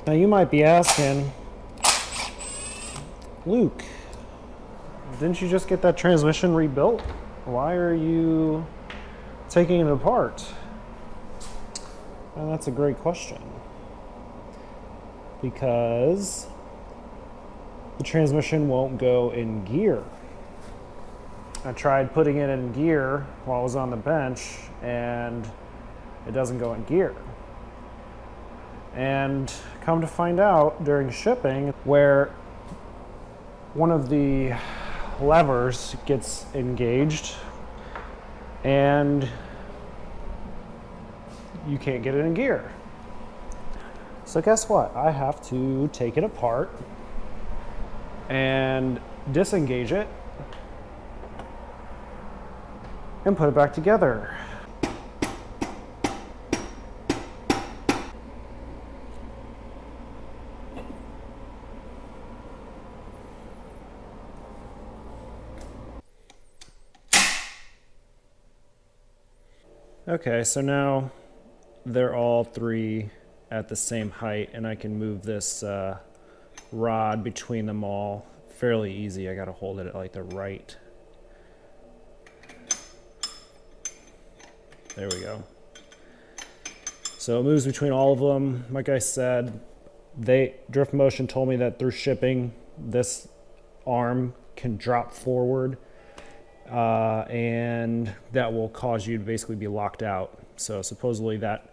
Now you might be asking, Luke, didn't you just get that transmission rebuilt? Why are you taking it apart? And that's a great question. Because the transmission won't go in gear. I tried putting it in gear while I was on the bench and it doesn't go in gear. And come to find out during shipping, where one of the levers gets engaged and you can't get it in gear. So guess what? I have to take it apart and disengage it and put it back together. Okay, so now they're all three at the same height and I can move this rod between them all fairly easy. I gotta hold it at like the right. There we go. So it moves between all of them. Like I said, Drift Motion told me that through shipping, this arm can drop forward and that will cause you to basically be locked out. So supposedly that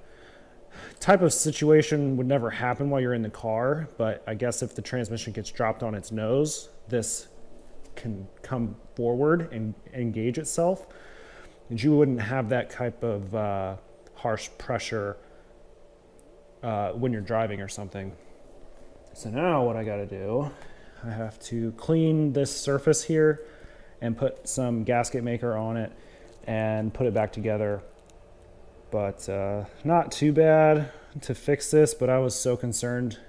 type of situation would never happen while you're in the car, but I guess if the transmission gets dropped on its nose, this can come forward and engage itself, and you wouldn't have that type of harsh pressure when you're driving or something. So now what I gotta do, I have to clean this surface here and put some gasket maker on it and put it back together. But not too bad to fix this, but I was so concerned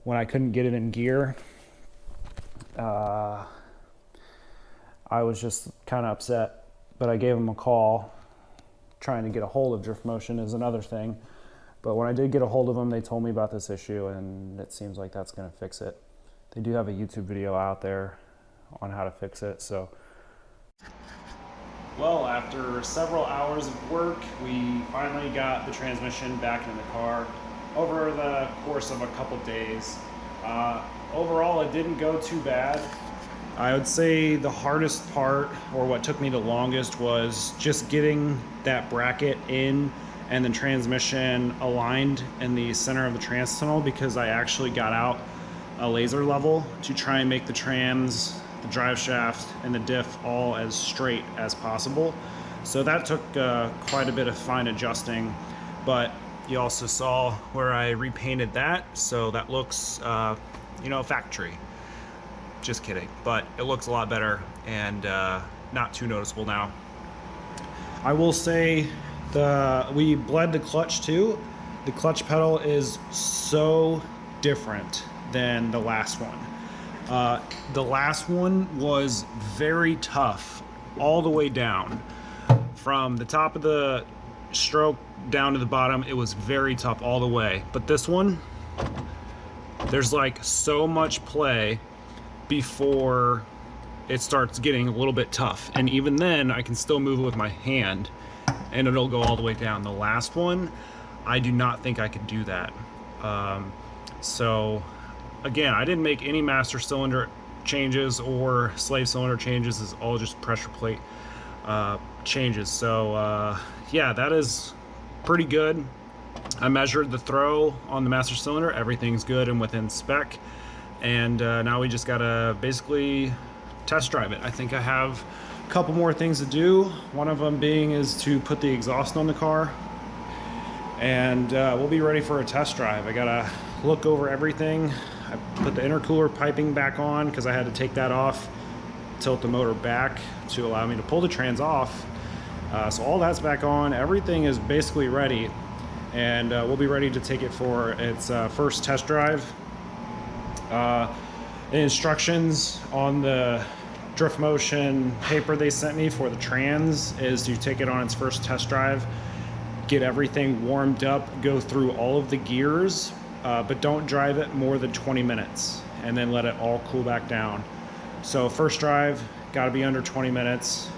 when I couldn't get it in gear. I was just kind of upset, but I gave them a call. Trying to get a hold of Drift Motion is another thing. But when I did get a hold of them, they told me about this issue, and it seems like that's gonna fix it. They do have a YouTube video out there on how to fix it, so. Well, after several hours of work, we finally got the transmission back in the car over the course of a couple days. Overall, it didn't go too bad. I would say the hardest part, or what took me the longest, was just getting that bracket in and the transmission aligned in the center of the trans tunnel, because I actually got out a laser level to try and make the trans, the drive shaft, and the diff all as straight as possible. So that took quite a bit of fine adjusting, but you also saw where I repainted that, so that looks, you know, factory. Just kidding, but it looks a lot better and not too noticeable now. I will say we bled the clutch too. The clutch pedal is so different than the last one. The last one was very tough all the way down. From the top of the stroke down to the bottom, it was very tough all the way. But this one, there's like so much play before it starts getting a little bit tough. And even then, I can still move it with my hand and it'll go all the way down. The last one, I do not think I could do that. So again, I didn't make any master cylinder changes or slave cylinder changes. It's all just pressure plate changes. So yeah, that is pretty good. I measured the throw on the master cylinder. Everything's good and within spec. And now we just gotta basically test drive it. I think I have a couple more things to do. One of them being is to put the exhaust on the car. And we'll be ready for a test drive. I gotta look over everything. I put the intercooler piping back on because I had to take that off, tilt the motor back to allow me to pull the trans off. So all that's back on. Everything is basically ready. And we'll be ready to take it for its first test drive. The instructions on the Drift Motion paper they sent me for the trans is to take it on its first test drive, get everything warmed up, go through all of the gears, but don't drive it more than 20 minutes and then let it all cool back down. So first drive, got to be under 20 minutes.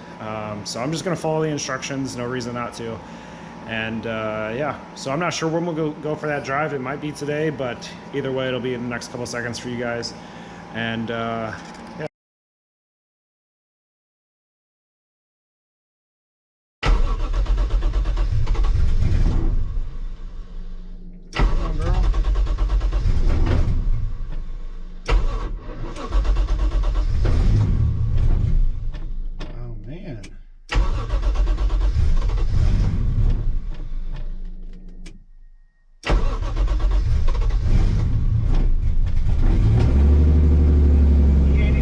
So I'm just going to follow the instructions, no reason not to. And yeah, so I'm not sure when we'll go for that drive. It might be today, but either way, it'll be in the next couple seconds for you guys. And yeah. Come on, girl. Oh, man. He ain't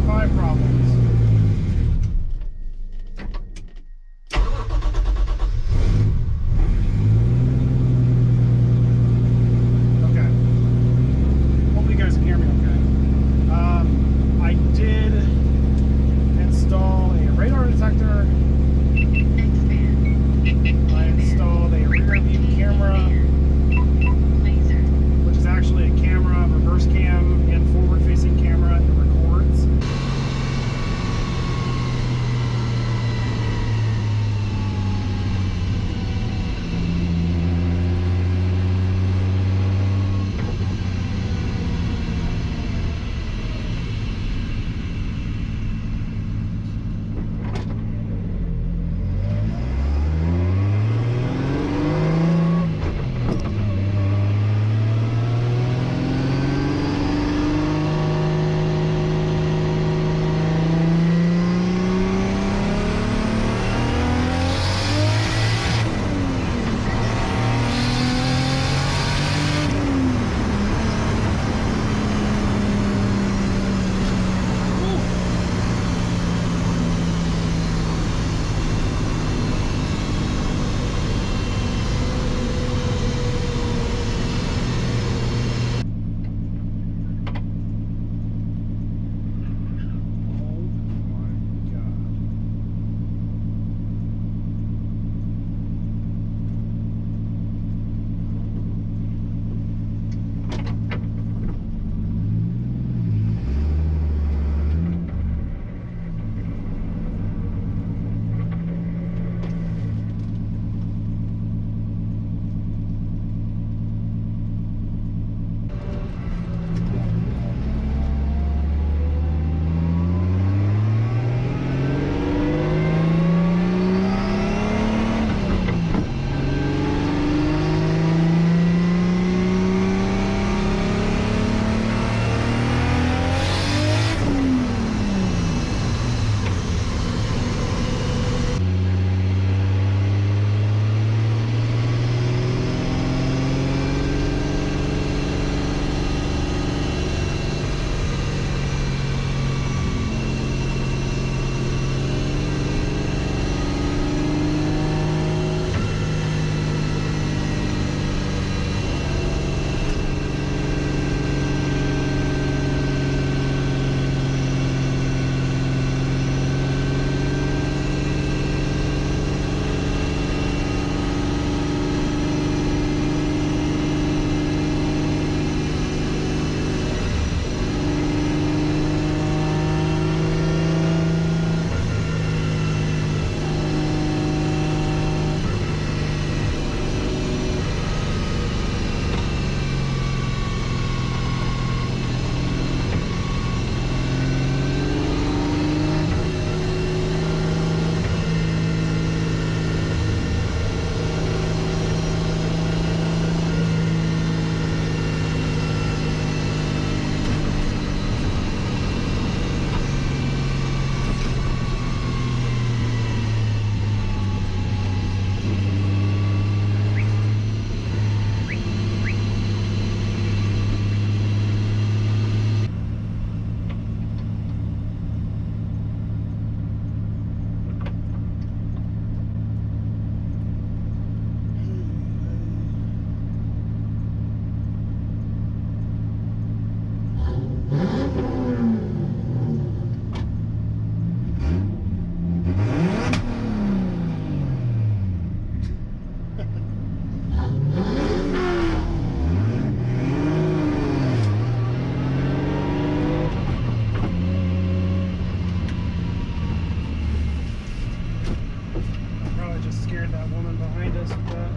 Scared that woman behind us with that.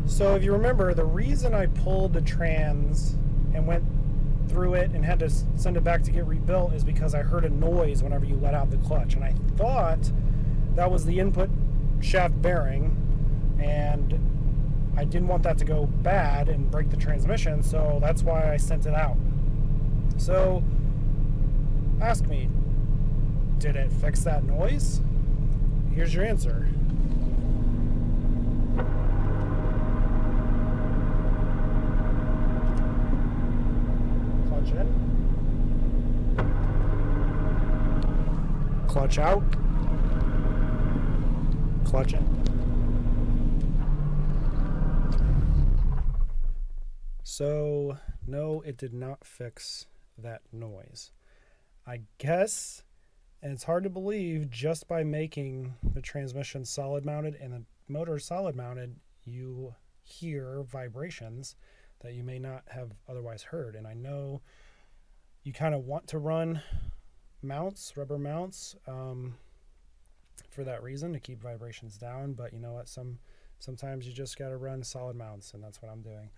So if you remember, the reason I pulled the trans and went through it and had to send it back to get rebuilt is because I heard a noise whenever you let out the clutch, and I thought that was the input shaft bearing, and I didn't want that to go bad and break the transmission, so that's why I sent it out. So ask me, did it fix that noise? Here's your answer. Clutch in. Clutch out. Clutch in. So, no, it did not fix that noise. I guess, and it's hard to believe, just by making the transmission solid mounted and the motor solid mounted, you hear vibrations that you may not have otherwise heard. And I know you kind of want to run mounts, rubber mounts, for that reason, to keep vibrations down, but you know what, sometimes you just got to run solid mounts, and that's what I'm doing.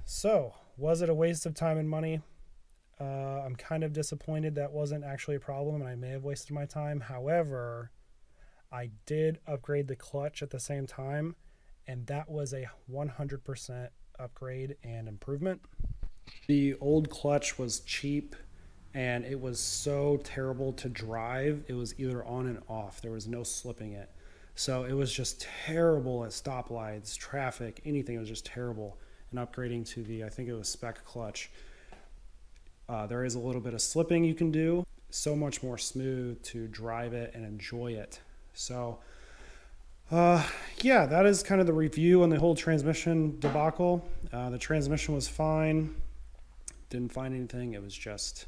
So was it a waste of time and money? I'm kind of disappointed that wasn't actually a problem, and I may have wasted my time. However, I did upgrade the clutch at the same time, and that was a 100% upgrade and improvement. The old clutch was cheap, and it was so terrible to drive. It was either on and off. There was no slipping it. So it was just terrible at stoplights, traffic, anything. It was just terrible. And upgrading to the, I think it was spec clutch, there is a little bit of slipping you can do. So much more smooth to drive it and enjoy it. So yeah, that is kind of the review on the whole transmission debacle. The transmission was fine. Didn't find anything. It was just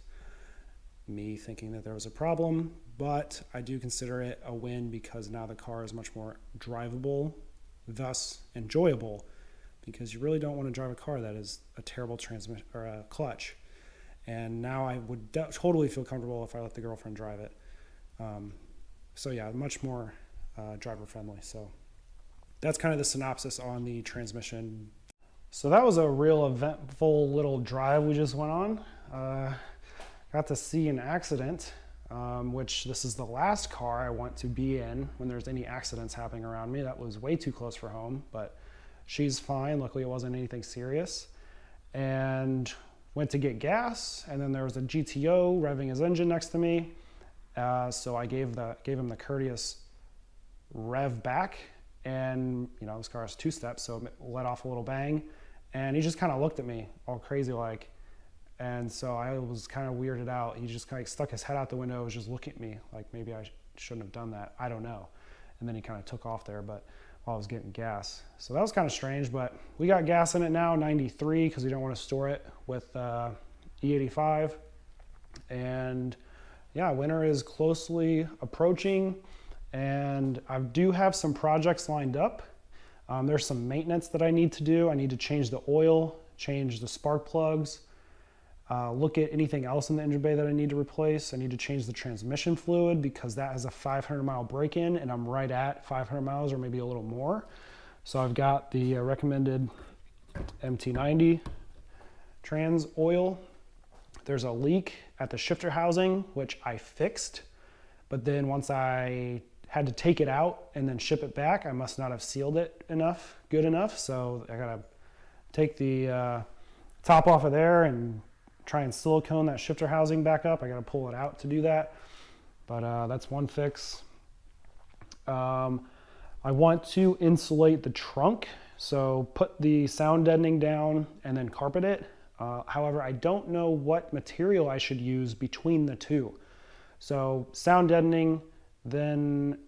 me thinking that there was a problem, but I do consider it a win because now the car is much more drivable, thus enjoyable, because you really don't want to drive a car that is a terrible transmission or a clutch. And now I would totally feel comfortable if I let the girlfriend drive it. So yeah, much more driver friendly. So that's kind of the synopsis on the transmission. So that was a real eventful little drive we just went on. Got to see an accident, which this is the last car I want to be in when there's any accidents happening around me. That was way too close for home, but she's fine. Luckily it wasn't anything serious. And went to get gas, and then there was a GTO revving his engine next to me. So I gave him the courteous rev back, and you know, this car has two steps, so it let off a little bang, and he just kind of looked at me all crazy like, and so I was kind of weirded out. He just kind of stuck his head out the window, was just looking at me like maybe I shouldn't have done that, I don't know. And then he kind of took off there, but while I was getting gas. So that was kind of strange, but we got gas in it now, 93, because we don't want to store it with E85. And yeah, winter is closely approaching, and I do have some projects lined up. There's some maintenance that I need to do. I need to change the oil, change the spark plugs, look at anything else in the engine bay that I need to replace. I need to change the transmission fluid because that has a 500 mile break-in, and I'm right at 500 miles or maybe a little more. So I've got the recommended MT90 trans oil. There's a leak at the shifter housing, which I fixed, but then once I had to take it out and then ship it back, I must not have sealed it good enough. So I gotta take the top off of there and try and silicone that shifter housing back up. I got to pull it out to do that, but that's one fix. I want to insulate the trunk, so put the sound deadening down and then carpet it. However, I don't know what material I should use between the two. So sound deadening, then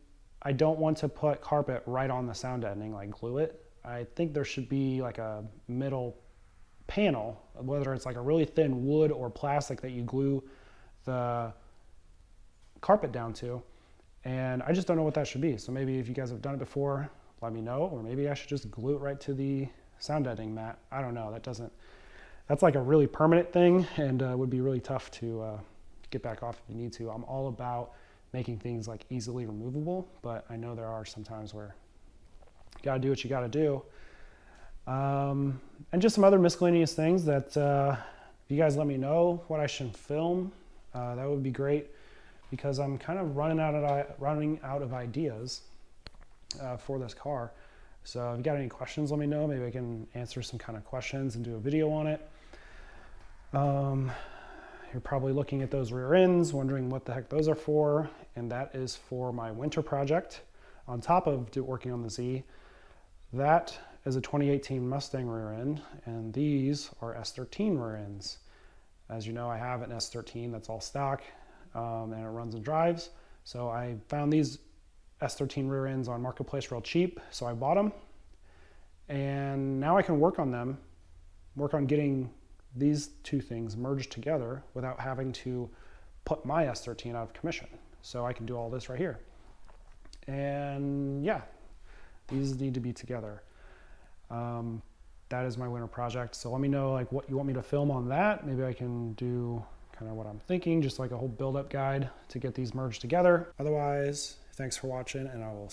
I don't want to put carpet right on the sound deadening, like glue it. I think there should be like a middle panel, whether it's like a really thin wood or plastic, that you glue the carpet down to. And I just don't know what that should be. So maybe if you guys have done it before, let me know, or maybe I should just glue it right to the sound editing mat. I don't know. That's like a really permanent thing, and would be really tough to get back off if you need to. I'm all about making things like easily removable, but I know there are some times where you gotta do what you gotta do. And just some other miscellaneous things that if you guys let me know what I should film, that would be great, because I'm kind of running out of ideas for this car. So if you got any questions, let me know. Maybe I can answer some kind of questions and do a video on it. You're probably looking at those rear ends, wondering what the heck those are for, and that is for my winter project on top of working on the Z. That is a 2018 Mustang rear end, and these are S13 rear ends. As you know, I have an S13 that's all stock, and it runs and drives. So I found these S13 rear ends on Marketplace real cheap, so I bought them. And now I can work on getting these two things merged together without having to put my S13 out of commission. So I can do all this right here. And yeah, these need to be together. That is my winter project. So let me know like what you want me to film on that. Maybe I can do kind of what I'm thinking, just like a whole build-up guide to get these merged together. Otherwise, thanks for watching, and I will